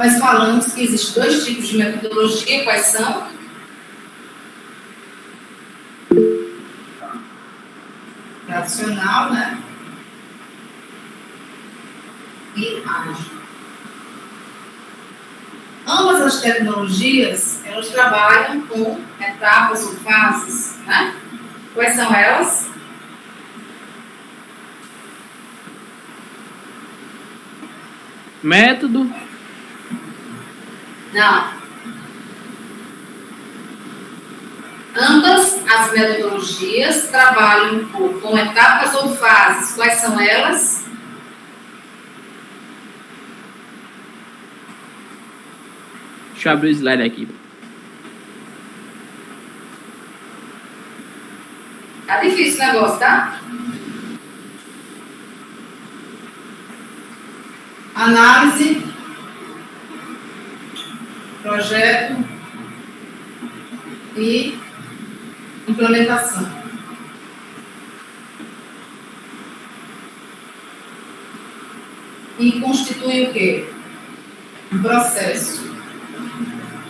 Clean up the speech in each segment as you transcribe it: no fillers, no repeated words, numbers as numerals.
Nós falamos que existem dois tipos de metodologia, quais são? Tradicional, né? E ágil. Ambas as tecnologias, elas trabalham com etapas ou fases, né? Quais são elas? Método. Não. Ambas as metodologias trabalham com etapas ou fases. Quais são elas? Deixa eu abrir o slide aqui. Tá difícil o negócio, tá? Análise, projeto e implementação. E constitui o quê? Um processo.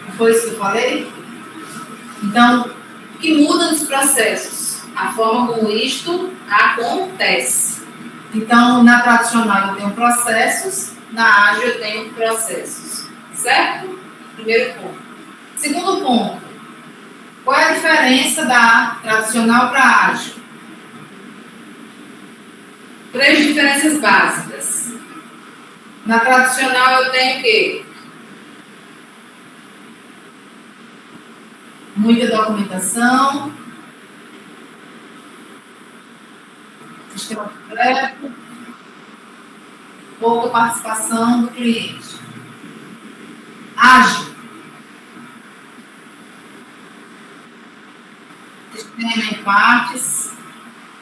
Não foi isso que eu falei? Então, o que muda nos processos? A forma como isto acontece. Então, na tradicional eu tenho processos, na ágil eu tenho processos. Certo? Primeiro ponto. Segundo ponto. Qual é a diferença da tradicional para a ágil? 3 diferenças básicas. Na tradicional eu tenho o quê? Muita documentação, sistema completo, pouca participação do cliente. Ágil. Sistema em partes,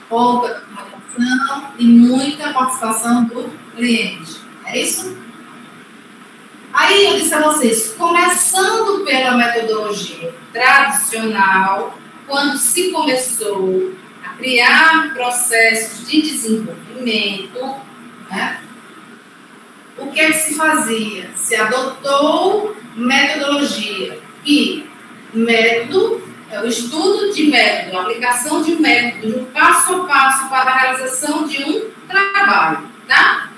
pouca documentação e muita participação do cliente. É isso? Aí eu disse a vocês, começando pela metodologia tradicional, quando se começou a criar processos de desenvolvimento, né, o que é que se fazia? Se adotou metodologia. E método é o estudo de método, a aplicação de método, de um passo a passo para a realização de um trabalho, tá?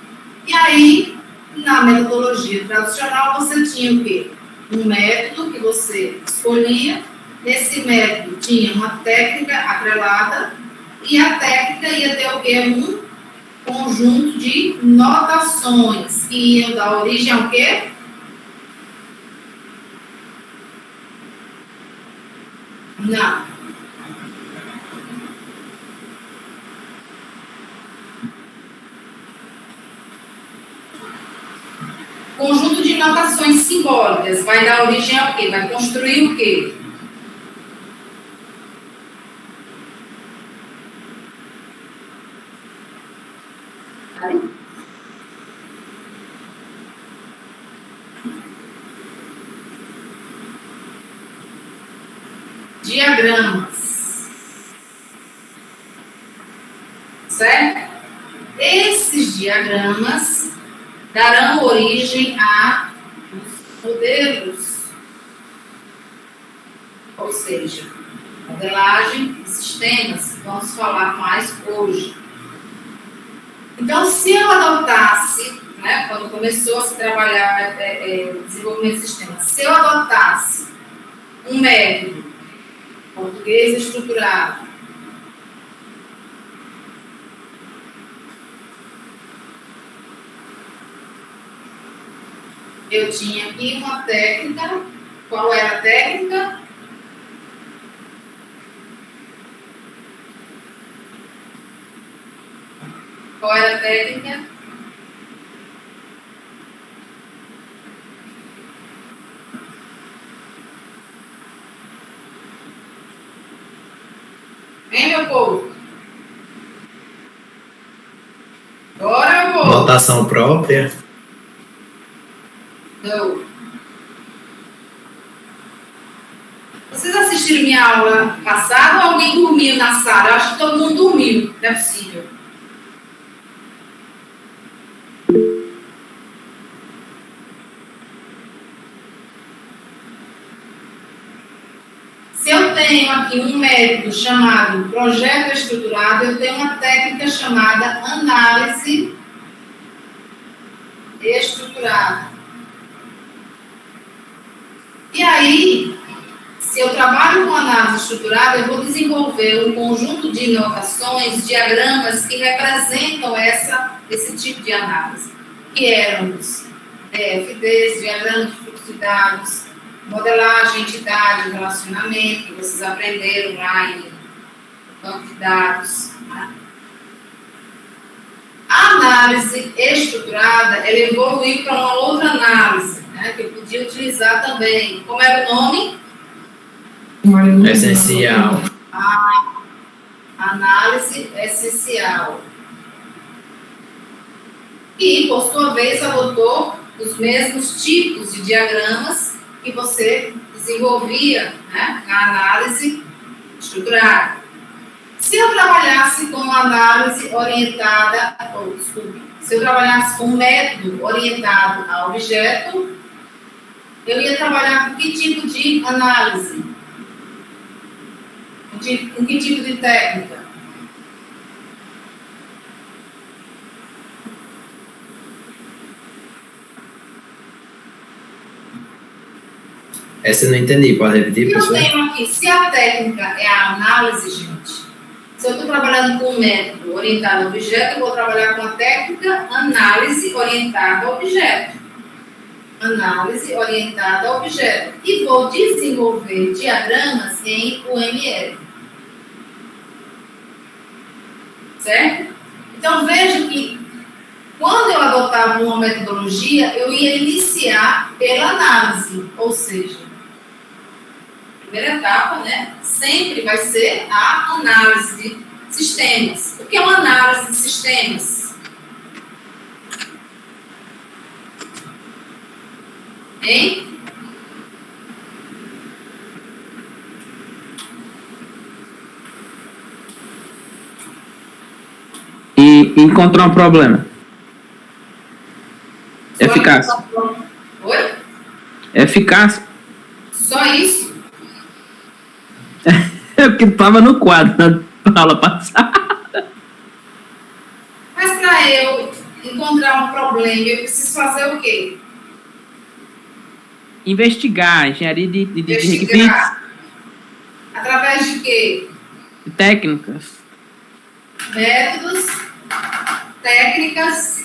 E aí, na metodologia tradicional, você tinha o quê? Um método que você escolhia, nesse método tinha uma técnica atrelada, e a técnica ia ter o quê? Um conjunto de notações, que iam dar origem ao quê? Não. Conjunto de notações simbólicas vai dar origem ao quê? Vai construir o quê? Aí. Diagramas. Certo? Esses diagramas darão origem a modelos, ou seja, modelagem de sistemas, vamos falar mais hoje. Então, se eu adotasse, né, quando começou a se trabalhar desenvolvimento de sistemas, se eu adotasse um método português estruturado, eu tinha aqui uma técnica. Qual era a técnica? Qual era a técnica? Vem, meu povo. Bora, meu povo. Notação própria. Não. Vocês assistiram minha aula passada ou alguém dormiu na sala? Eu acho que todo mundo dormiu, não é possível. Se eu tenho aqui um método chamado projeto estruturado, eu tenho uma técnica chamada análise estruturada. E aí, se eu trabalho com análise estruturada, eu vou desenvolver um conjunto de inovações, diagramas que representam esse tipo de análise, que eram os DFDs, diagrama de fluxo de dados, modelagem, entidade, relacionamento, que vocês aprenderam lá em banco de dados. Né? A análise estruturada, ela evoluiu para uma outra análise, né, que eu podia utilizar também. Como era o nome? Essencial. A análise essencial. E, por sua vez, adotou os mesmos tipos de diagramas que você desenvolvia, né, na análise estruturada. Se eu trabalhasse com análise orientada, se eu trabalhasse com um método orientado a objeto, eu ia trabalhar com que tipo de análise? Com que tipo de técnica? Essa eu não entendi, pode repetir, Eu professor? tenho aqui, se a técnica é a análise, gente, se eu estou trabalhando com um método orientado a objeto, eu vou trabalhar com a técnica análise orientada a objeto. Análise orientada a objeto. E vou desenvolver diagramas em UML. Certo? Então, veja que quando eu adotava uma metodologia, eu ia iniciar pela análise, ou seja, a primeira etapa, né, sempre vai ser a análise de sistemas. O que é uma análise de sistemas? Hein? E encontrou um problema. Eficaz. Oi? Eficaz. Só isso? É porque estava no quadro na aula passada. Mas para eu encontrar um problema, eu preciso fazer o quê? Investigar, engenharia de requisitos, Investigar. Através de quê? de técnicas. Métodos, técnicas,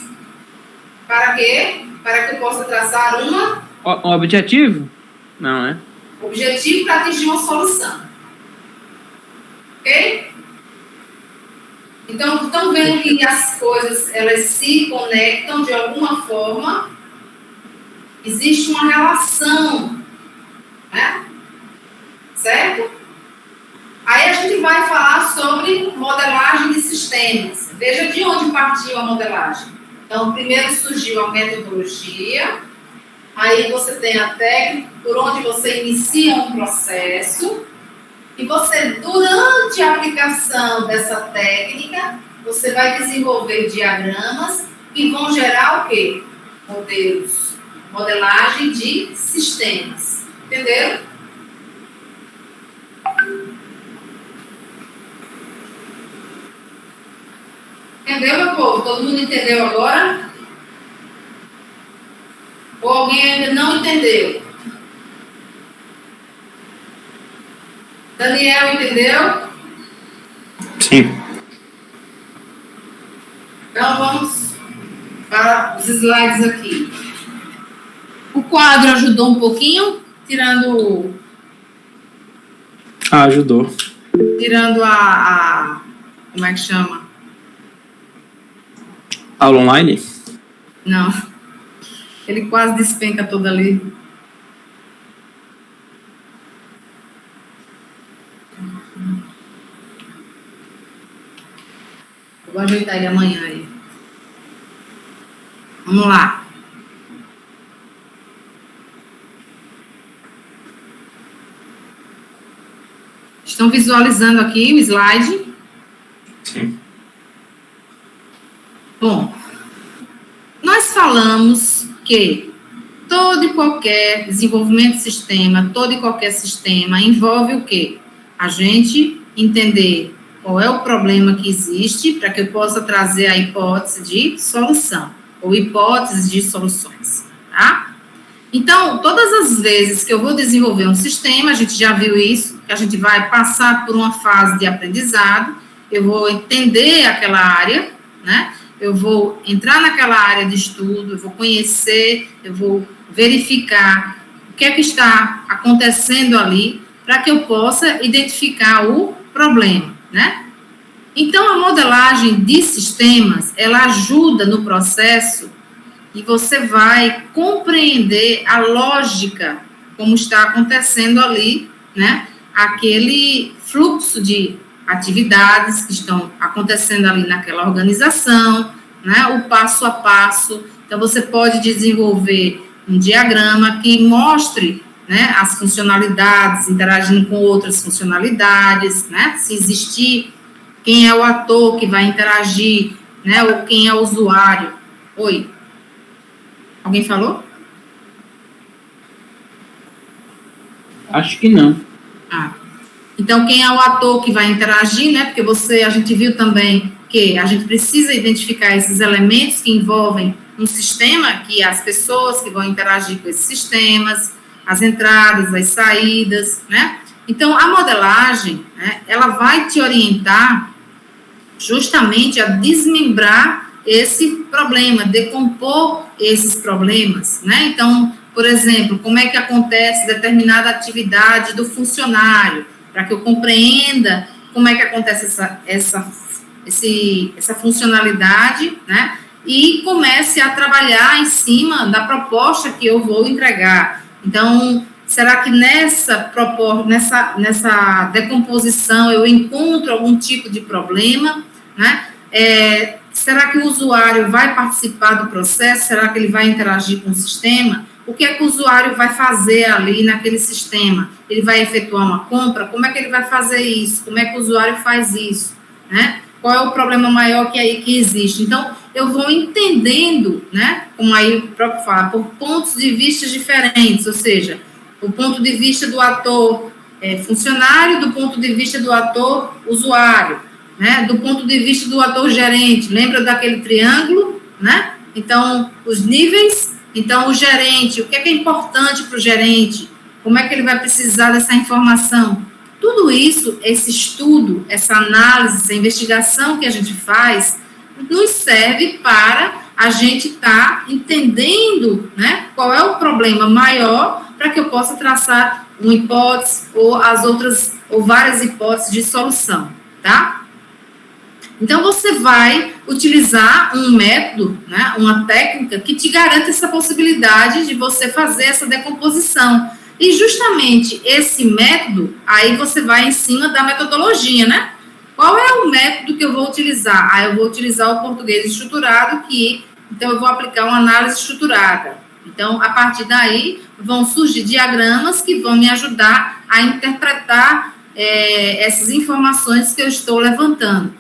para quê? Para que eu possa traçar Um objetivo? Não, é? objetivo para atingir uma solução. Ok? Então, estão vendo que as coisas, elas se conectam de alguma forma. Existe uma relação, né? Certo? Aí a gente vai falar sobre modelagem de sistemas. Veja de onde partiu a modelagem. Então, primeiro surgiu a metodologia, aí você tem a técnica, por onde você inicia um processo, e você, durante a aplicação dessa técnica, você vai desenvolver diagramas que vão gerar o quê? Modelos. Modelagem de sistemas. Entenderam? Entendeu, meu povo? Todo mundo entendeu agora? Ou alguém ainda não entendeu? Daniel, entendeu? Sim. Então, vamos para os slides aqui. O quadro ajudou um pouquinho, tirando Ajudou. a como é que chama? Aula online? Não. Ele quase despenca todo ali. Vou ajeitar ele amanhã aí. Vamos lá. Estão visualizando aqui o slide? Sim. Bom, nós falamos que todo e qualquer desenvolvimento de sistema, todo e qualquer sistema envolve o quê? A gente entender qual é o problema que existe para que eu possa trazer a hipótese de solução, ou hipóteses de soluções, tá? Então, todas as vezes que eu vou desenvolver um sistema, a gente já viu isso, que a gente vai passar por uma fase de aprendizado, eu vou entender aquela área, né? Eu vou entrar naquela área de estudo, eu vou conhecer, eu vou verificar o que é que está acontecendo ali, para que eu possa identificar o problema, né? Então, a modelagem de sistemas, ela ajuda no processo e você vai compreender a lógica, como está acontecendo ali, né? Aquele fluxo de atividades que estão acontecendo ali naquela organização, né? O passo a passo. Então, você pode desenvolver um diagrama que mostre, né, as funcionalidades, interagindo com outras funcionalidades, né? Se existir, quem é o ator que vai interagir, né? Ou quem é o usuário. Oi? Alguém falou? Acho que não. Então, quem é o ator que vai interagir, né? Porque a gente viu também que a gente precisa identificar esses elementos que envolvem um sistema, que as pessoas que vão interagir com esses sistemas, as entradas, as saídas, né? Então, a modelagem, né, ela vai te orientar justamente a desmembrar esse problema, decompor esses problemas, né? Então, por exemplo, como é que acontece determinada atividade do funcionário, para que eu compreenda como é que acontece essa funcionalidade, né? E comece a trabalhar em cima da proposta que eu vou entregar. Então, será que nessa decomposição eu encontro algum tipo de problema, né? Será que o usuário vai participar do processo? Será que ele vai interagir com o sistema? O que é que o usuário vai fazer ali naquele sistema? Ele vai efetuar uma compra? Como é que ele vai fazer isso? Como é que o usuário faz isso? Né? Qual é o problema maior que existe? Então, eu vou entendendo, né? Como aí o próprio fala, por pontos de vista diferentes, ou seja, o ponto de vista do ator funcionário, do ponto de vista do ator usuário, né? Do ponto de vista do ator gerente. Lembra daquele triângulo, né? Então, os níveis. Então, o gerente, o que é importante para o gerente? Como é que ele vai precisar dessa informação? Tudo isso, esse estudo, essa análise, essa investigação que a gente faz, nos serve para a gente estar entendendo, né, qual é o problema maior para que eu possa traçar uma hipótese ou várias hipóteses de solução, tá? Então, você vai utilizar um método, né, uma técnica que te garante essa possibilidade de você fazer essa decomposição. E justamente esse método, aí você vai em cima da metodologia, né? Qual é o método que eu vou utilizar? Eu vou utilizar o português estruturado, então eu vou aplicar uma análise estruturada. Então, a partir daí, vão surgir diagramas que vão me ajudar a interpretar essas informações que eu estou levantando.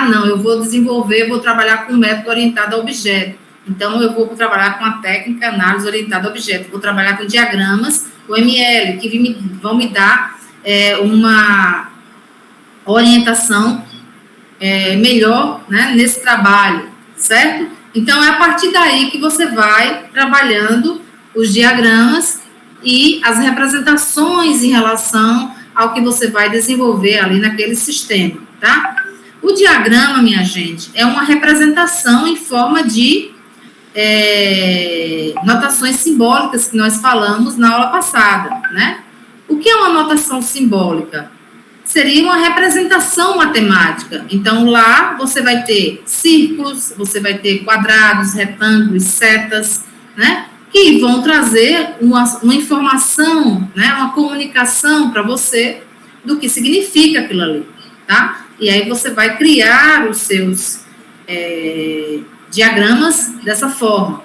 Não, eu vou trabalhar com um método orientado a objeto. Então, eu vou trabalhar com a técnica análise orientada a objeto. Vou trabalhar com diagramas, o ML, que vão me dar uma orientação melhor, né, nesse trabalho, certo? Então, é a partir daí que você vai trabalhando os diagramas e as representações em relação ao que você vai desenvolver ali naquele sistema, tá? O diagrama, minha gente, é uma representação em forma de notações simbólicas que nós falamos na aula passada, né? O que é uma notação simbólica? Seria uma representação matemática. Então, lá você vai ter círculos, você vai ter quadrados, retângulos, setas, né? Que vão trazer uma informação, né? Uma comunicação para você do que significa aquilo ali, tá? E aí você vai criar os seus diagramas dessa forma.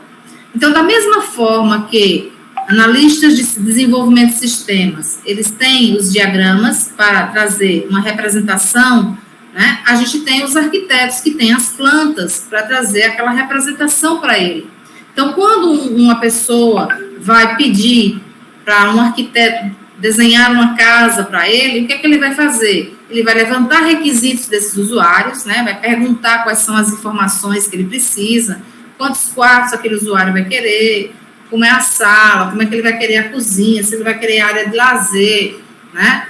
Então, da mesma forma que analistas de desenvolvimento de sistemas, eles têm os diagramas para trazer uma representação, né? A gente tem os arquitetos que têm as plantas para trazer aquela representação para ele. Então, quando uma pessoa vai pedir para um arquiteto desenhar uma casa para ele, o que é que ele vai fazer? Ele vai levantar requisitos desses usuários, né? Vai perguntar quais são as informações que ele precisa, quantos quartos aquele usuário vai querer, como é a sala, como é que ele vai querer a cozinha, se ele vai querer a área de lazer, né?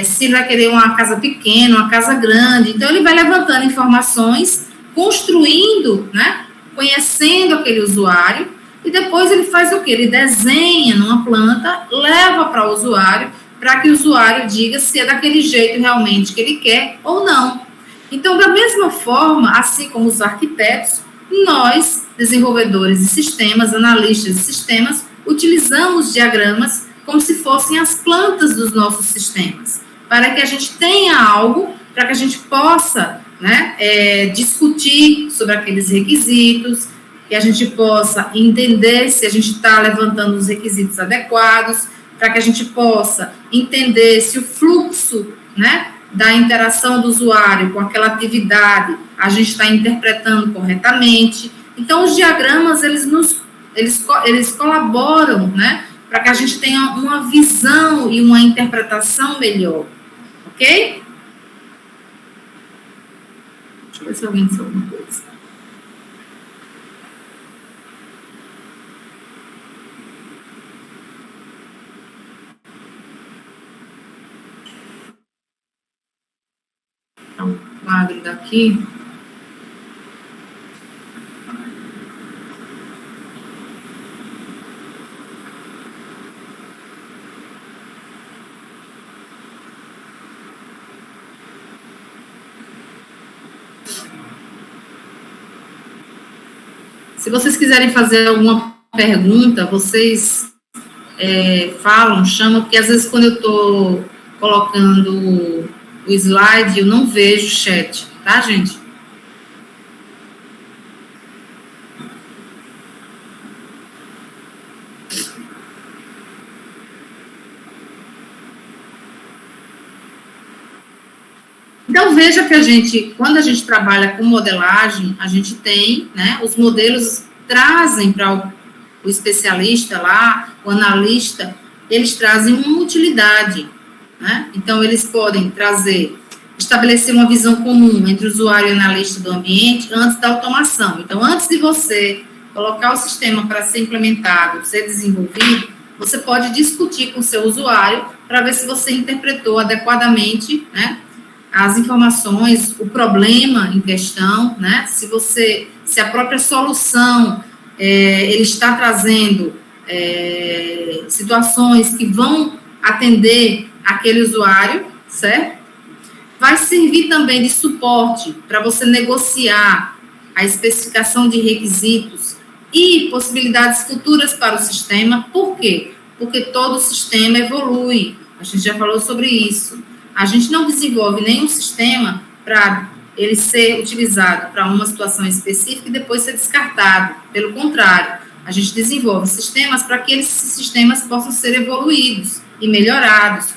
Se ele vai querer uma casa pequena, uma casa grande. Então, ele vai levantando informações, construindo, né? Conhecendo aquele usuário, e depois ele faz o quê? Ele desenha numa planta, leva para o usuário, para que o usuário diga se é daquele jeito realmente que ele quer ou não. Então, da mesma forma, assim como os arquitetos, nós, desenvolvedores de sistemas, analistas de sistemas, utilizamos diagramas como se fossem as plantas dos nossos sistemas, para que a gente tenha algo, para que a gente possa, né, discutir sobre aqueles requisitos, que a gente possa entender se a gente está levantando os requisitos adequados, para que a gente possa entender se o fluxo, né, da interação do usuário com aquela atividade a gente está interpretando corretamente. Então, os diagramas, eles colaboram, né, para que a gente tenha uma visão e uma interpretação melhor, ok? Deixa eu ver se alguém disse alguma coisa. Então, quadro daqui. Se vocês quiserem fazer alguma pergunta, vocês falam, chamam, porque às vezes quando eu estou colocando o slide, eu não vejo o chat, tá, gente? Então, veja que quando a gente trabalha com modelagem, a gente tem, né, os modelos trazem para o especialista lá, o analista, eles trazem uma utilidade, né? Então, eles podem estabelecer uma visão comum entre o usuário e o analista do ambiente antes da automação. Então, antes de você colocar o sistema para ser implementado, ser desenvolvido, você pode discutir com o seu usuário para ver se você interpretou adequadamente, né, as informações, o problema em questão, né, se a própria solução, ele está trazendo situações que vão atender aquele usuário, certo? Vai servir também de suporte para você negociar a especificação de requisitos e possibilidades futuras para o sistema. Por quê? Porque todo sistema evolui. A gente já falou sobre isso. A gente não desenvolve nenhum sistema para ele ser utilizado para uma situação específica e depois ser descartado. Pelo contrário, a gente desenvolve sistemas para que esses sistemas possam ser evoluídos e melhorados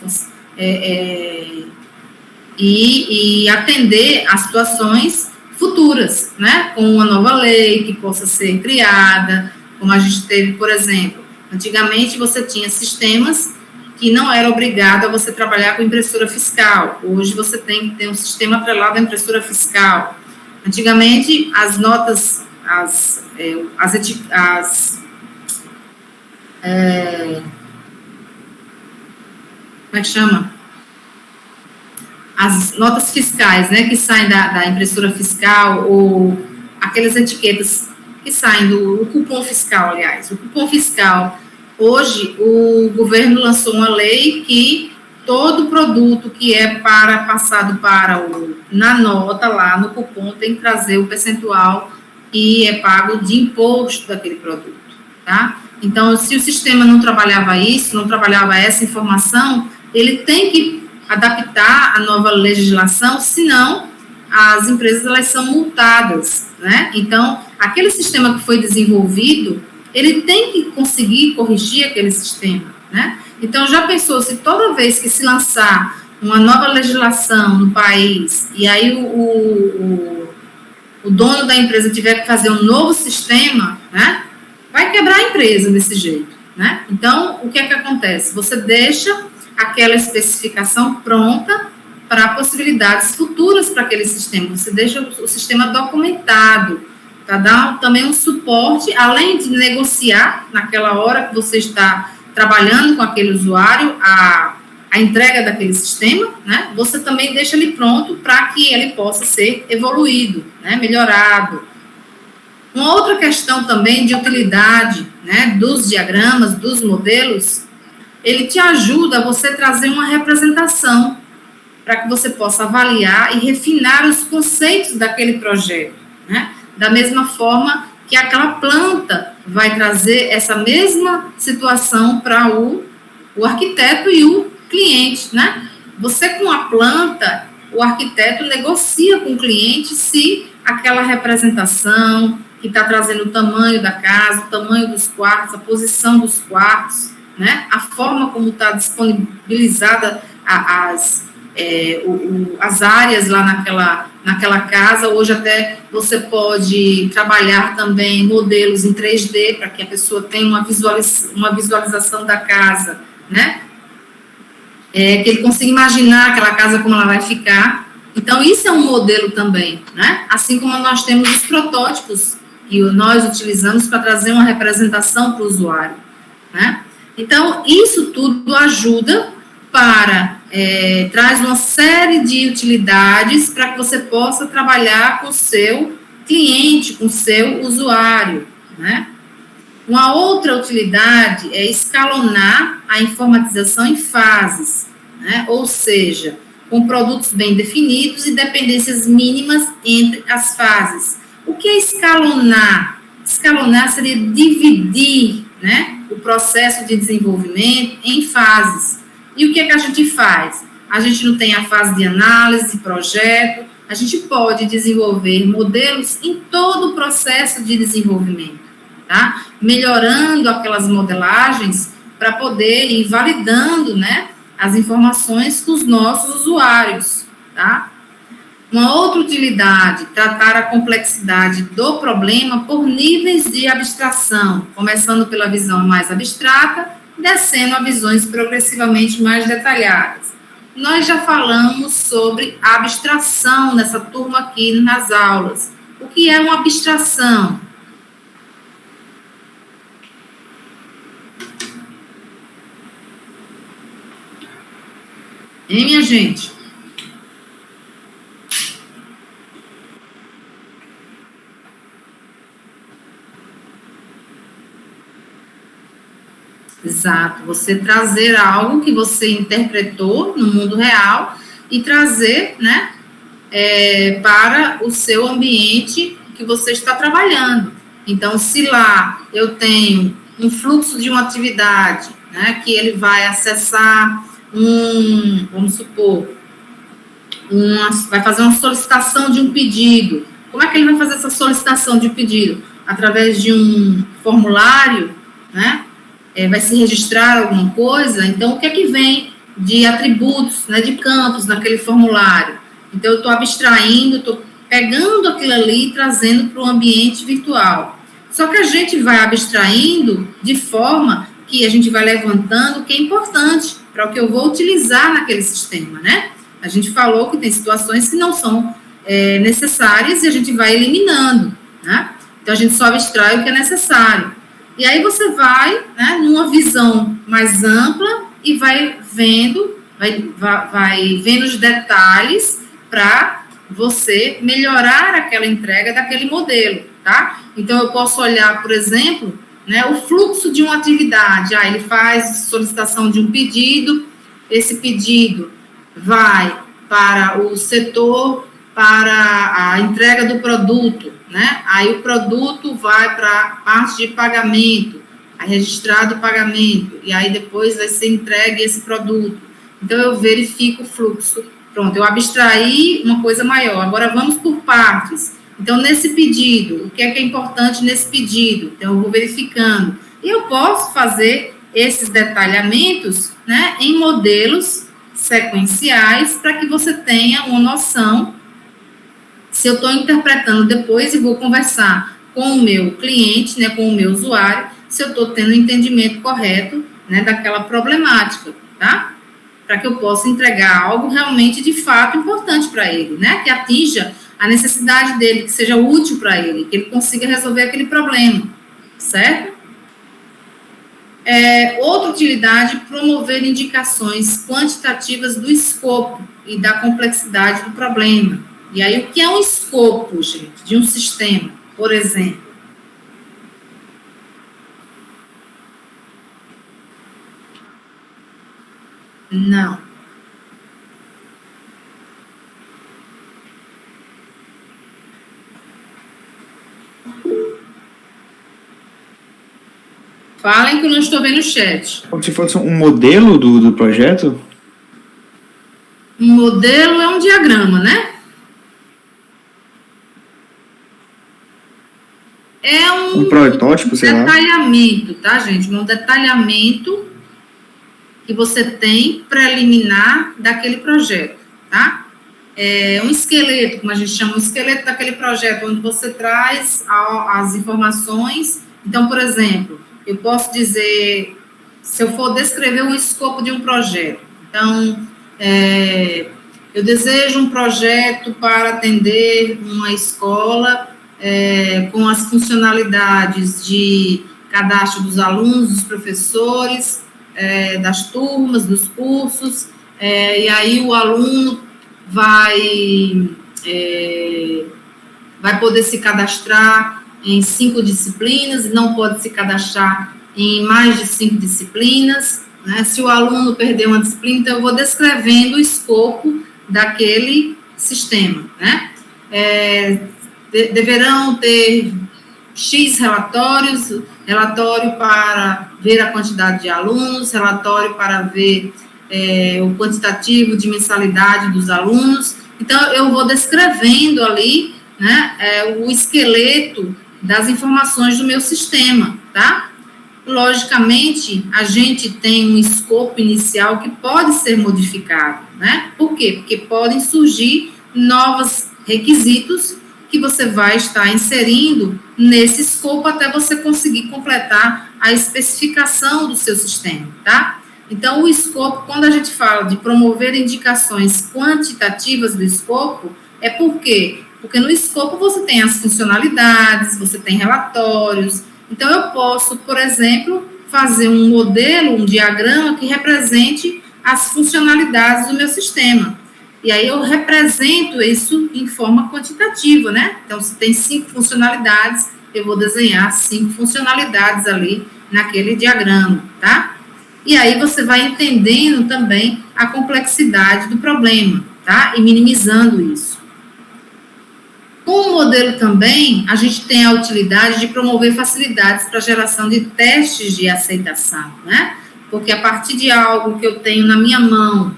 e atender a situações futuras, né? Com uma nova lei que possa ser criada, como a gente teve, por exemplo, antigamente você tinha sistemas que não era obrigado a você trabalhar com impressora fiscal. Hoje você tem que ter um sistema atrelado à impressora fiscal. Antigamente, as notas, como é que chama? As notas fiscais, né, que saem da impressora fiscal, ou aquelas etiquetas que saem do cupom fiscal, aliás. O cupom fiscal, hoje, o governo lançou uma lei que todo produto que é passado na nota, lá no cupom, tem que trazer o percentual que é pago de imposto daquele produto, tá? Então, se o sistema não trabalhava isso, não trabalhava essa informação, ele tem que adaptar a nova legislação, senão as empresas elas são multadas, né? Então, aquele sistema que foi desenvolvido, ele tem que conseguir corrigir aquele sistema, né? Então, já pensou, se toda vez que se lançar uma nova legislação no país, e aí o dono da empresa tiver que fazer um novo sistema, né? vai quebrar a empresa desse jeito, né? Então, o que é que acontece? Você deixa aquela especificação pronta para possibilidades futuras para aquele sistema. Você deixa o sistema documentado, para dar também um suporte, além de negociar naquela hora que você está trabalhando com aquele usuário, a entrega daquele sistema, né? Você também deixa ele pronto para que ele possa ser evoluído, né? Melhorado. Uma outra questão também de utilidade, né, dos diagramas, dos modelos, ele te ajuda a você trazer uma representação para que você possa avaliar e refinar os conceitos daquele projeto, né? Da mesma forma que aquela planta vai trazer essa mesma situação para o arquiteto e o cliente, né? Você com a planta, o arquiteto negocia com o cliente se aquela representação que está trazendo o tamanho da casa, o tamanho dos quartos, a posição dos quartos, né? A forma como está disponibilizada as áreas lá naquela casa. Hoje até você pode trabalhar também modelos em 3D para que a pessoa tenha uma visualização da casa, né? Que ele consiga imaginar aquela casa como ela vai ficar. Então, isso é um modelo também, né? Assim como nós temos os protótipos que nós utilizamos para trazer uma representação para o usuário, né? Então, isso tudo ajuda traz uma série de utilidades para que você possa trabalhar com o seu cliente, com o seu usuário, né? Uma outra utilidade é escalonar a informatização em fases, né? Ou seja, com produtos bem definidos e dependências mínimas entre as fases. O que é escalonar? Escalonar seria dividir, né, o processo de desenvolvimento em fases. E o que é que a gente faz? A gente não tem a fase de análise, projeto, a gente pode desenvolver modelos em todo o processo de desenvolvimento, tá? Melhorando aquelas modelagens para poder ir validando, né, as informações com os nossos usuários, tá? Uma outra utilidade, tratar a complexidade do problema por níveis de abstração, começando pela visão mais abstrata, descendo a visões progressivamente mais detalhadas. Nós já falamos sobre abstração nessa turma aqui nas aulas. O que é uma abstração? Hein, minha gente? Exato, você trazer algo que você interpretou no mundo real e trazer, né, para o seu ambiente que você está trabalhando. Então, se lá eu tenho um fluxo de uma atividade, né, que ele vai acessar vamos supor, vai fazer uma solicitação de um pedido. Como é que ele vai fazer essa solicitação de um pedido? Através de um formulário, né? Vai se registrar alguma coisa. Então, o que é que vem de atributos, né, de campos naquele formulário? Então, eu estou abstraindo, estou pegando aquilo ali e trazendo para o ambiente virtual. Só que a gente vai abstraindo de forma que a gente vai levantando o que é importante para o que eu vou utilizar naquele sistema, né? A gente falou que tem situações que não são necessárias e a gente vai eliminando, né? Então, a gente só abstrai o que é necessário. E aí você vai, né, numa visão mais ampla e vai vendo os detalhes para você melhorar aquela entrega daquele modelo, tá? Então, eu posso olhar, por exemplo, né, o fluxo de uma atividade. Ele faz solicitação de um pedido, esse pedido vai para o setor, para a entrega do produto, né? Aí o produto vai para a parte de pagamento, aí registrado o pagamento, e aí depois vai ser entregue esse produto. Então, eu verifico o fluxo. Pronto, eu abstraí uma coisa maior. Agora, vamos por partes. Então, nesse pedido, o que é importante nesse pedido? Então, eu vou verificando. E eu posso fazer esses detalhamentos, né, em modelos sequenciais para que você tenha uma noção. Se eu estou interpretando depois e vou conversar com o meu cliente, né, com o meu usuário, se eu estou tendo o entendimento correto, né, daquela problemática, tá? Para que eu possa entregar algo realmente de fato importante para ele, né? Que atinja a necessidade dele, que seja útil para ele, que ele consiga resolver aquele problema, certo? Outra utilidade, promover indicações quantitativas do escopo e da complexidade do problema. E aí, o que é um escopo, gente, de um sistema, por exemplo? Não. Falem que eu não estou vendo o chat. Como se fosse um modelo do projeto? Um modelo é um diagrama, né? É Um protótipo, sei lá. detalhamento, tá, gente? Um detalhamento que você tem preliminar daquele projeto, tá? É um esqueleto, como a gente chama, um esqueleto daquele projeto, onde você traz as informações. Então, por exemplo, eu posso dizer, se eu for descrever o escopo de um projeto, então, eu desejo um projeto para atender uma escola com as funcionalidades de cadastro dos alunos, dos professores, das turmas, dos cursos, e aí o aluno vai poder se cadastrar em 5 disciplinas, não pode se cadastrar em mais de 5 disciplinas, né? Se o aluno perder uma disciplina, então eu vou descrevendo o escopo daquele sistema, né? Deverão ter X relatórios, relatório para ver a quantidade de alunos, relatório para ver o quantitativo de mensalidade dos alunos. Então, eu vou descrevendo ali, né, o esqueleto das informações do meu sistema, tá? Logicamente, a gente tem um escopo inicial que pode ser modificado, né? Por quê? Porque podem surgir novos requisitos que você vai estar inserindo nesse escopo até você conseguir completar a especificação do seu sistema, tá? Então, o escopo, quando a gente fala de promover indicações quantitativas do escopo, é por quê? Porque no escopo você tem as funcionalidades, você tem relatórios. Então, eu posso, por exemplo, fazer um modelo, um diagrama que represente as funcionalidades do meu sistema. E aí eu represento isso em forma quantitativa, né? Então, se tem 5 funcionalidades, eu vou desenhar 5 funcionalidades ali naquele diagrama, tá? E aí você vai entendendo também a complexidade do problema, tá? E minimizando isso. Com o modelo também, a gente tem a utilidade de promover facilidades para a geração de testes de aceitação, né? Porque a partir de algo que eu tenho na minha mão,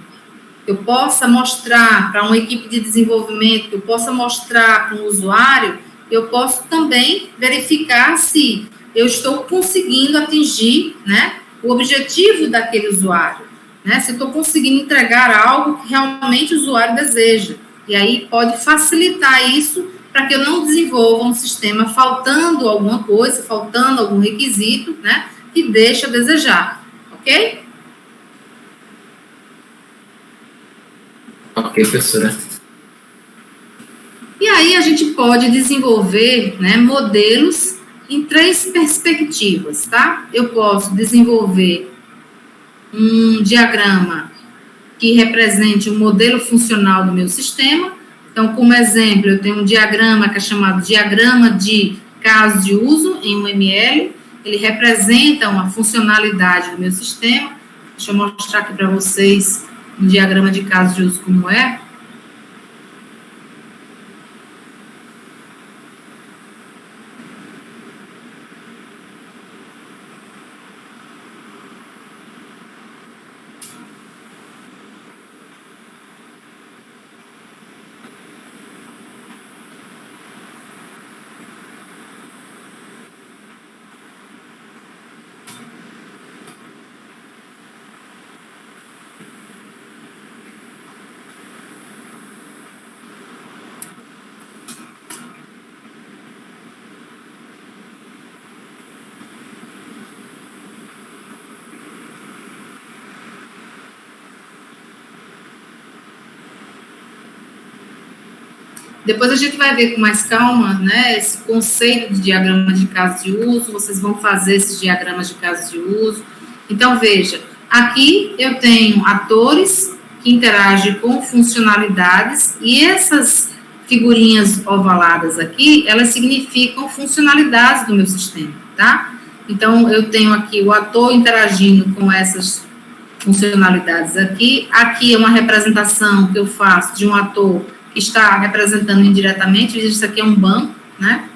eu possa mostrar para uma equipe de desenvolvimento, que eu possa mostrar para um usuário, eu posso também verificar se eu estou conseguindo atingir, né, o objetivo daquele usuário, né? Se eu estou conseguindo entregar algo que realmente o usuário deseja. E aí pode facilitar isso para que eu não desenvolva um sistema faltando alguma coisa, faltando algum requisito, né, que deixa a desejar, ok? Ok, professora. E aí a gente pode desenvolver, né, modelos em 3 perspectivas, tá? Eu posso desenvolver um diagrama que represente o modelo funcional do meu sistema. Então, como exemplo, eu tenho um diagrama que é chamado diagrama de caso de uso em UML. Ele representa uma funcionalidade do meu sistema. Deixa eu mostrar aqui para vocês um diagrama de caso de uso como é. Depois a gente vai ver com mais calma, né, esse conceito de diagrama de caso de uso, vocês vão fazer esses diagramas de caso de uso. Então, veja, aqui eu tenho atores que interagem com funcionalidades e essas figurinhas ovaladas aqui, elas significam funcionalidades do meu sistema, tá? Então, eu tenho aqui o ator interagindo com essas funcionalidades aqui. Aqui é uma representação que eu faço de um ator que está representando indiretamente. Isso aqui é um banco, né?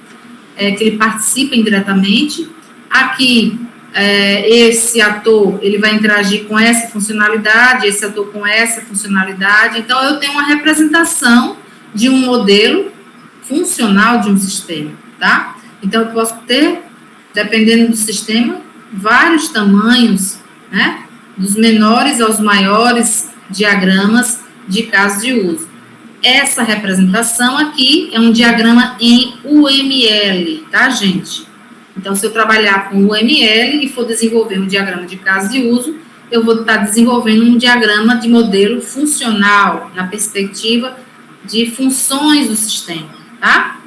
Que ele participa indiretamente. Aqui, esse ator, ele vai interagir com essa funcionalidade, esse ator com essa funcionalidade. Então, eu tenho uma representação de um modelo funcional de um sistema, tá? Então, eu posso ter, dependendo do sistema, vários tamanhos, né? Dos menores aos maiores diagramas de caso de uso. Essa representação aqui é um diagrama em UML, tá, gente? Então, se eu trabalhar com UML e for desenvolver um diagrama de caso de uso, eu vou estar desenvolvendo um diagrama de modelo funcional, na perspectiva de funções do sistema, tá?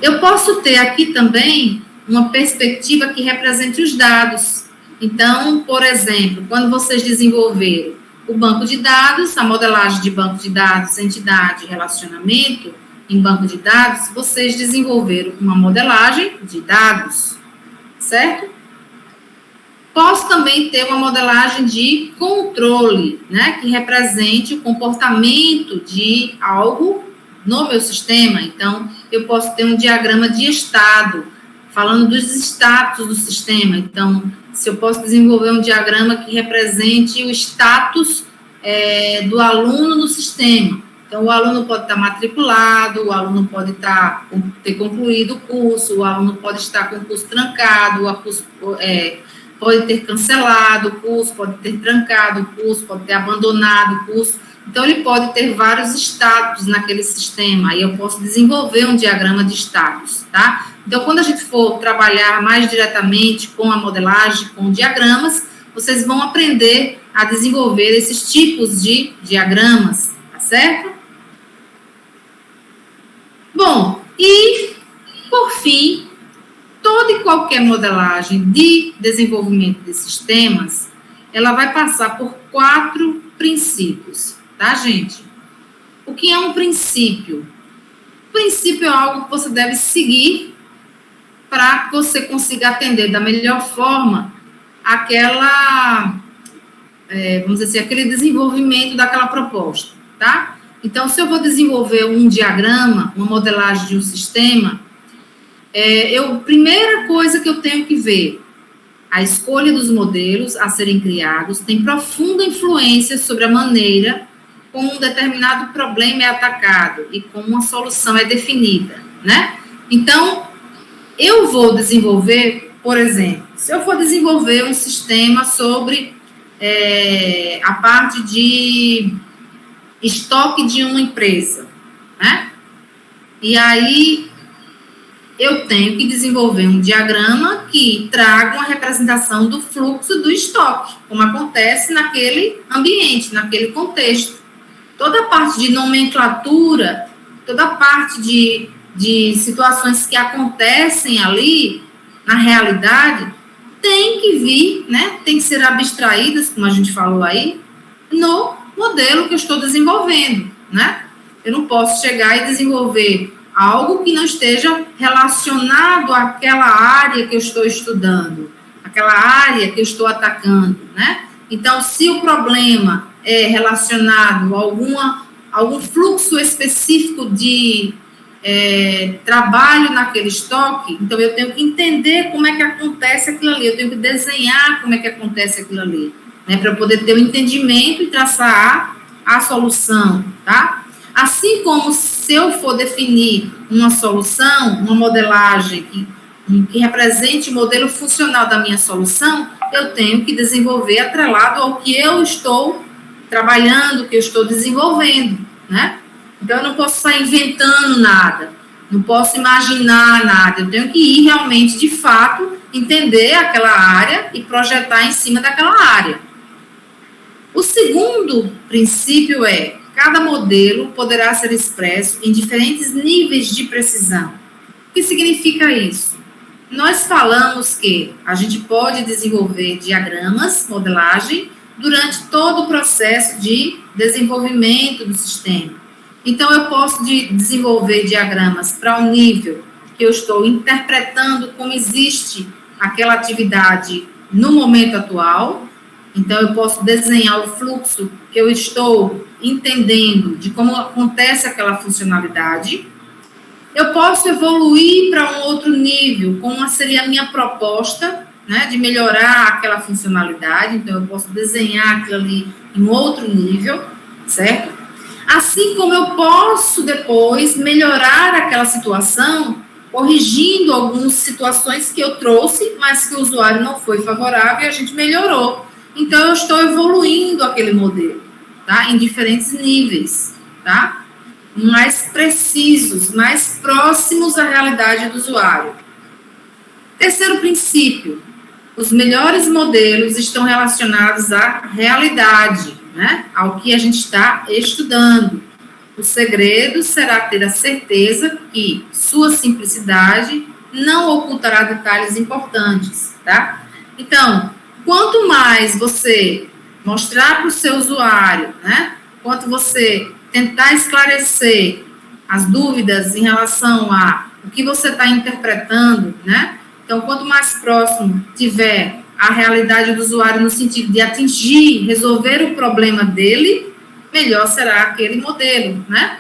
Eu posso ter aqui também uma perspectiva que represente os dados. Então, por exemplo, quando vocês desenvolveram o banco de dados, a modelagem de banco de dados, entidade, relacionamento em banco de dados, vocês desenvolveram uma modelagem de dados, certo? Posso também ter uma modelagem de controle, né, que represente o comportamento de algo no meu sistema. Então, eu posso ter um diagrama de estado, falando dos status do sistema. Então, se eu posso desenvolver um diagrama que represente o status do aluno no sistema. Então, o aluno pode estar matriculado, o aluno pode ter concluído o curso, o aluno pode estar com o curso trancado, pode ter cancelado o curso, pode ter trancado o curso, pode ter abandonado o curso. Então, ele pode ter vários status naquele sistema, e eu posso desenvolver um diagrama de status, tá? Então, quando a gente for trabalhar mais diretamente com a modelagem, com diagramas, vocês vão aprender a desenvolver esses tipos de diagramas, tá certo? Bom, e, por fim, toda e qualquer modelagem de desenvolvimento de sistemas, ela vai passar por 4 princípios, tá, gente? O que é um princípio? O princípio é algo que você deve seguir para que você consiga atender da melhor forma vamos dizer assim, aquele desenvolvimento daquela proposta, tá? Então, se eu vou desenvolver um diagrama, uma modelagem de um sistema, primeira coisa que eu tenho que ver, a escolha dos modelos a serem criados tem profunda influência sobre a maneira como um determinado problema é atacado e como uma solução é definida, né? Então, eu vou desenvolver, por exemplo, se eu for desenvolver um sistema sobre a parte de estoque de uma empresa, né? E aí, eu tenho que desenvolver um diagrama que traga uma representação do fluxo do estoque, como acontece naquele ambiente, naquele contexto. Toda a parte de nomenclatura, toda a parte de situações que acontecem ali, na realidade, tem que vir, né, tem que ser abstraídas, como a gente falou aí, no modelo que eu estou desenvolvendo, né? Eu não posso chegar e desenvolver algo que não esteja relacionado àquela área que eu estou estudando, aquela área que eu estou atacando, né? Então, se o problema é relacionado a algum fluxo específico de trabalho naquele estoque, então eu tenho que entender como é que acontece aquilo ali, eu tenho que desenhar como é que acontece aquilo ali, né, para eu poder ter o entendimento e traçar a solução, tá? Assim como se eu for definir uma solução, uma modelagem que represente o modelo funcional da minha solução, eu tenho que desenvolver atrelado ao que eu estou trabalhando, que eu estou desenvolvendo, né? Então, eu não posso sair inventando nada, não posso imaginar nada, eu tenho que ir realmente, de fato, entender aquela área e projetar em cima daquela área. O segundo princípio é cada modelo poderá ser expresso em diferentes níveis de precisão. O que significa isso? Nós falamos que a gente pode desenvolver diagramas, modelagem, durante todo o processo de desenvolvimento do sistema. Então, eu posso desenvolver diagramas para um nível que eu estou interpretando como existe aquela atividade no momento atual. Então, eu posso desenhar o fluxo que eu estou entendendo de como acontece aquela funcionalidade. Eu posso evoluir para um outro nível, como seria a minha proposta, né, de melhorar aquela funcionalidade. Então, eu posso desenhar aquilo ali em outro nível, certo? Assim como eu posso, depois, melhorar aquela situação, corrigindo algumas situações que eu trouxe, mas que o usuário não foi favorável e a gente melhorou. Então, eu estou evoluindo aquele modelo, tá? Em diferentes níveis, tá? Mais precisos, mais próximos à realidade do usuário. Terceiro princípio, os melhores modelos estão relacionados à realidade, né? Ao que a gente está estudando. O segredo será ter a certeza que sua simplicidade não ocultará detalhes importantes, tá? Então, quanto mais você mostrar para o seu usuário, né? Quanto você tentar esclarecer as dúvidas em relação a o que você está interpretando, né? Então, quanto mais próximo tiver a realidade do usuário no sentido de atingir, resolver o problema dele, melhor será aquele modelo, né?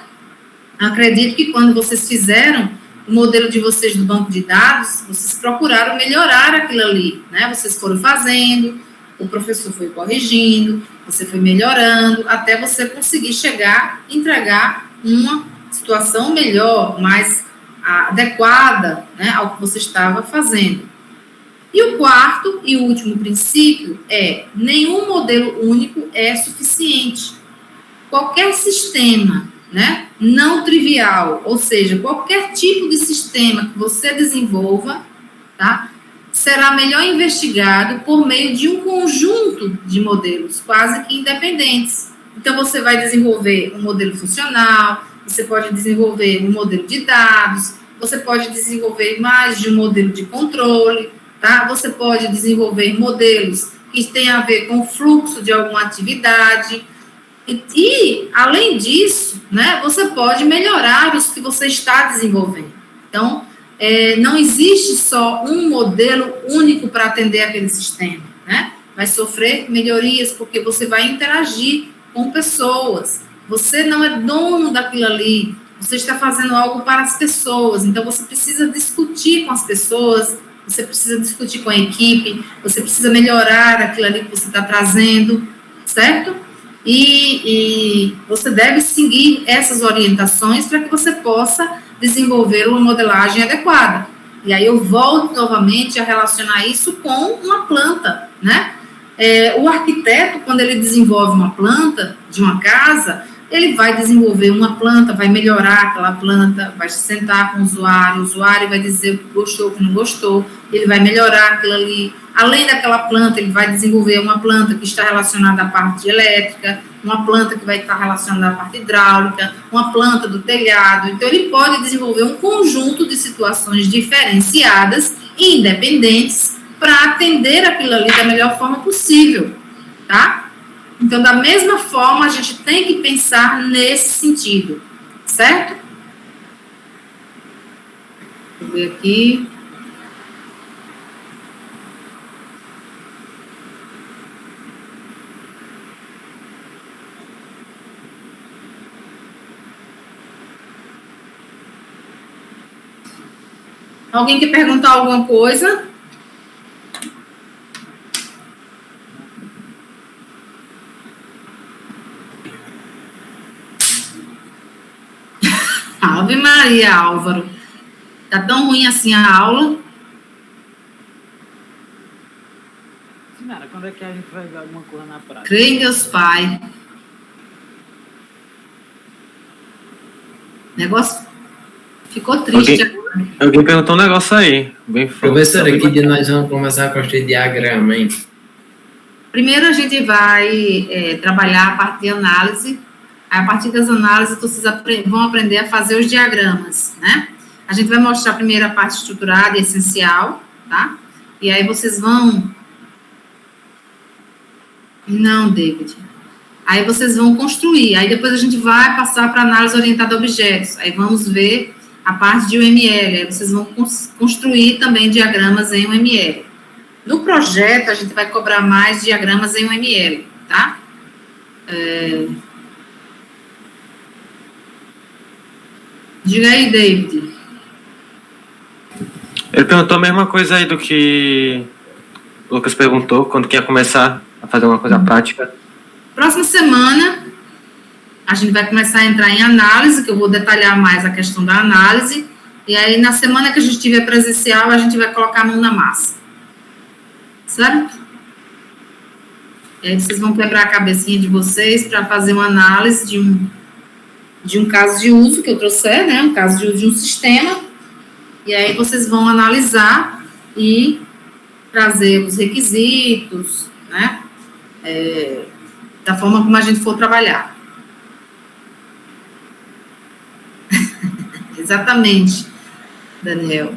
Acredito que quando vocês fizeram o modelo de vocês do banco de dados, vocês procuraram melhorar aquilo ali, né? Vocês foram fazendo, o professor foi corrigindo, você foi melhorando, até você conseguir chegar, entregar uma situação melhor, mais adequada, né, ao que você estava fazendo. E o quarto e último princípio é: nenhum modelo único é suficiente. Qualquer sistema, né, não trivial, ou seja, qualquer tipo de sistema que você desenvolva, tá, será melhor investigado por meio de um conjunto de modelos quase que independentes. Então, você vai desenvolver um modelo funcional, você pode desenvolver um modelo de dados, você pode desenvolver mais de um modelo de controle, tá? Você pode desenvolver modelos que têm a ver com o fluxo de alguma atividade. E além disso, né, você pode melhorar os que você está desenvolvendo. Então, não existe só um modelo único para atender aquele sistema, né? Vai sofrer melhorias porque você vai interagir com pessoas. Você não é dono daquilo ali, você está fazendo algo para as pessoas, então você precisa discutir com as pessoas, você precisa discutir com a equipe, você precisa melhorar aquilo ali que você está trazendo, certo? E você deve seguir essas orientações para que você possa desenvolver uma modelagem adequada. E aí eu volto novamente a relacionar isso com uma planta, né? O arquiteto, quando ele desenvolve uma planta de uma casa, ele vai desenvolver uma planta, vai melhorar aquela planta, vai sentar com o usuário vai dizer o que gostou, o que não gostou, ele vai melhorar aquilo ali. Além daquela planta, ele vai desenvolver uma planta que está relacionada à parte elétrica, uma planta que vai estar relacionada à parte hidráulica, uma planta do telhado. Então, ele pode desenvolver um conjunto de situações diferenciadas e independentes para atender aquilo ali da melhor forma possível, tá? Então, da mesma forma, a gente tem que pensar nesse sentido, certo? Deixa eu ver aqui. Alguém quer perguntar alguma coisa? Ave Maria, Álvaro. Tá tão ruim assim a aula? Senhora, quando é que a gente vai ver alguma coisa na prática? Creio em Deus Pai. O negócio ficou triste agora. Alguém perguntou um negócio aí. Bem Professora, que dia nós vamos começar a construir diagrama, hein? Primeiro a gente vai trabalhar a parte de análise, Aí, a partir das análises, vocês vão aprender a fazer os diagramas, né? A gente vai mostrar primeiro a parte estruturada e essencial, tá? E aí vocês vão... Não, David. Aí vocês vão construir. Aí depois a gente vai passar para análise orientada a objetos. Aí vamos ver a parte de UML. Aí vocês vão construir também diagramas em UML. No projeto, a gente vai cobrar mais diagramas em UML, tá? Diga aí, David. Ele perguntou a mesma coisa aí do que o Lucas perguntou, quando quer começar a fazer uma coisa prática. Próxima semana, a gente vai começar a entrar em análise, que eu vou detalhar mais a questão da análise, e aí na semana que a gente tiver presencial, a gente vai colocar a mão na massa. Certo? E aí vocês vão quebrar a cabecinha de vocês para fazer uma análise de um caso de uso que eu trouxer, né? Um caso de uso de um sistema. E aí vocês vão analisar e trazer os requisitos, né? Da forma como a gente for trabalhar. Exatamente, Daniel.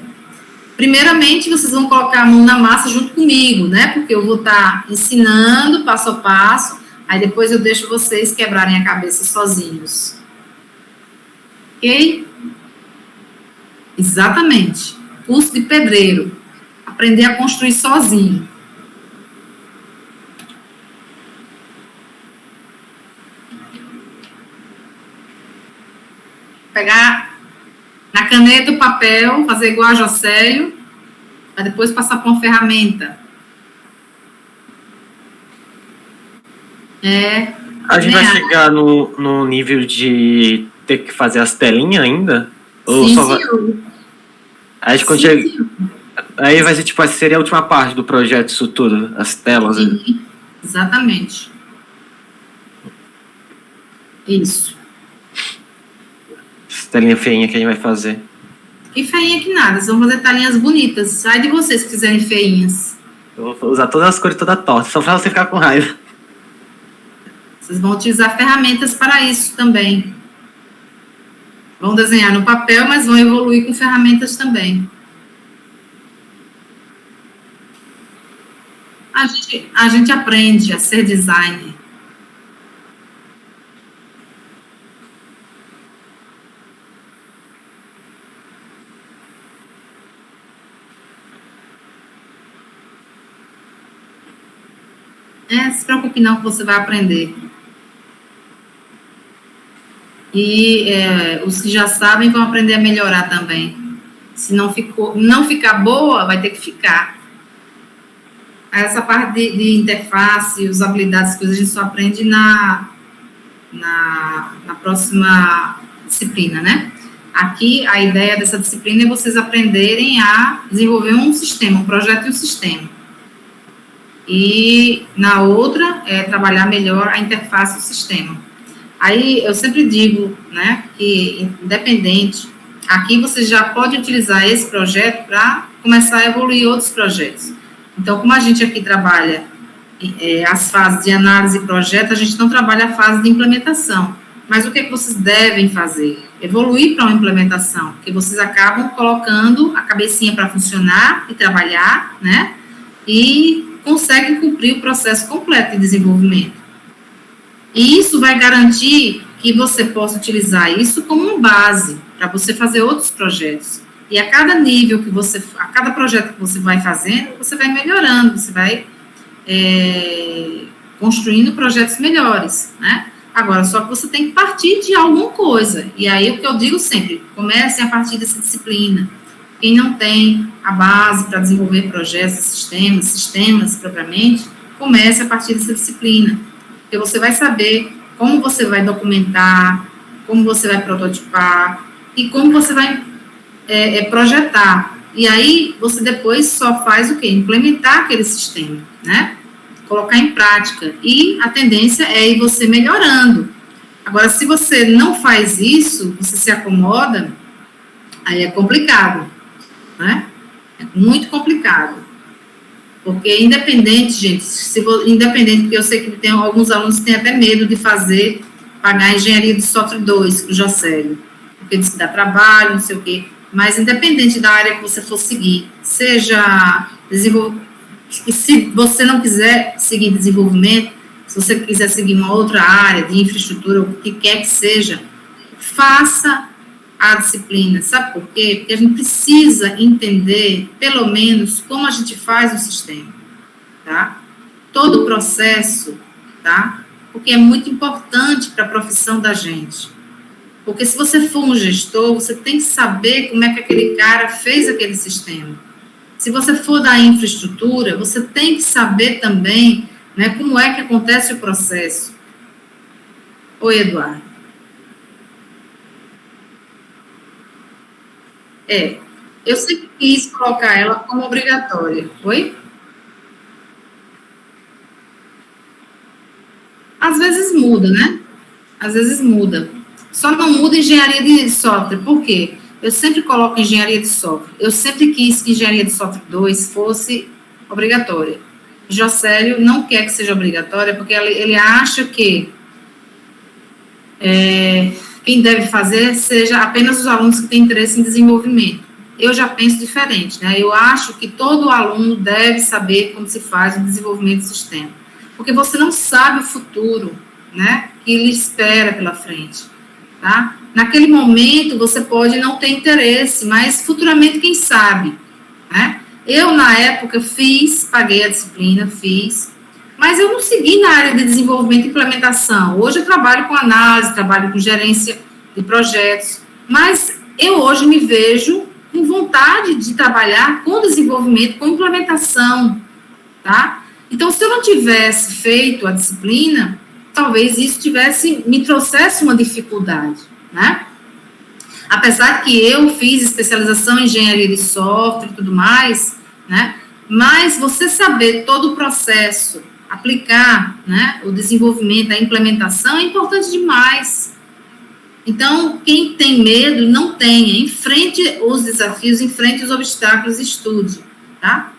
Primeiramente, vocês vão colocar a mão na massa junto comigo, né? Porque eu vou estar ensinando passo a passo, aí depois eu deixo vocês quebrarem a cabeça sozinhos. Ok? Exatamente. Curso de pedreiro. Aprender a construir sozinho. Pegar na caneta o papel, fazer igual a Jocélio, para depois passar para uma ferramenta. A gente vai chegar no nível de ter que fazer as telinhas ainda? Ou sim, só vai... senhor. Aí vai ser tipo, seria a última parte do projeto, isso tudo, as telas. Sim, exatamente. Isso. Essa telinha feinha que a gente vai fazer. Que feinha que nada, vocês vão fazer telinhas bonitas. Sai de vocês que quiserem feinhas. Eu vou usar todas as cores toda torta, só pra você ficar com raiva. Vocês vão utilizar ferramentas para isso também. Vão desenhar no papel, mas vão evoluir com ferramentas também. A gente aprende a ser designer. Se preocupe não que você vai aprender. E os que já sabem vão aprender a melhorar também. Se não ficar boa, vai ter que ficar. Essa parte de interface, usabilidade, coisas a gente só aprende na próxima disciplina, né? Aqui, a ideia dessa disciplina é vocês aprenderem a desenvolver um sistema, um projeto e um sistema. E na outra, trabalhar melhor a interface do sistema. Aí, eu sempre digo, né, que independente, aqui você já pode utilizar esse projeto para começar a evoluir outros projetos. Então, como a gente aqui trabalha as fases de análise e projeto, a gente não trabalha a fase de implementação. Mas o que vocês devem fazer? Evoluir para uma implementação, porque vocês acabam colocando a cabecinha para funcionar e trabalhar, né, e conseguem cumprir o processo completo de desenvolvimento. E isso vai garantir que você possa utilizar isso como uma base para você fazer outros projetos. E a cada nível que a cada projeto que você vai fazendo, você vai melhorando, você vai construindo projetos melhores, né? Agora, só que você tem que partir de alguma coisa. E aí, o que eu digo sempre, comecem a partir dessa disciplina. Quem não tem a base para desenvolver projetos, sistemas propriamente, comece a partir dessa disciplina. Porque você vai saber como você vai documentar, como você vai prototipar e como você vai projetar. E aí, você depois só faz o quê? Implementar aquele sistema, né? Colocar em prática. E a tendência é ir você melhorando. Agora, se você não faz isso, você se acomoda, aí é complicado, né? É muito complicado. Porque independente, gente, independente, porque eu sei que tem alguns alunos que têm até medo de fazer pagar engenharia de software 2 para o Jocélio, porque disse que dá trabalho, não sei o quê, mas independente da área que você for seguir, seja e se você não quiser seguir desenvolvimento, se você quiser seguir uma outra área de infraestrutura, o que quer que seja, faça a disciplina. Sabe por quê? Porque a gente precisa entender, pelo menos, como a gente faz o sistema, tá? Todo o processo, tá? Porque é muito importante para a profissão da gente. Porque se você for um gestor, você tem que saber como é que aquele cara fez aquele sistema. Se você for da infraestrutura, você tem que saber também, né, como é que acontece o processo. Oi, Eduardo. Eu sempre quis colocar ela como obrigatória. Oi? Às vezes muda, né? Às vezes muda. Só não muda engenharia de software. Por quê? Eu sempre coloco engenharia de software. Eu sempre quis que engenharia de software 2 fosse obrigatória. Jocélio não quer que seja obrigatória, porque ele acha que quem deve fazer seja apenas os alunos que têm interesse em desenvolvimento. Eu já penso diferente, né? Eu acho que todo aluno deve saber como se faz o desenvolvimento do sistema. Porque você não sabe o futuro, né, que lhe espera pela frente, tá? Naquele momento, você pode não ter interesse, mas futuramente, quem sabe, né? Eu, na época, paguei a disciplina, mas eu não segui na área de desenvolvimento e implementação. Hoje eu trabalho com análise, trabalho com gerência de projetos, mas eu hoje me vejo com vontade de trabalhar com desenvolvimento, com implementação, tá? Então, se eu não tivesse feito a disciplina, talvez isso me trouxesse uma dificuldade, né? Apesar que eu fiz especialização em engenharia de software e tudo mais, né? Mas você saber todo o processo, aplicar, né, o desenvolvimento, a implementação, é importante demais. Então, quem tem medo, não tenha. Enfrente os desafios, enfrente os obstáculos, estude, tá?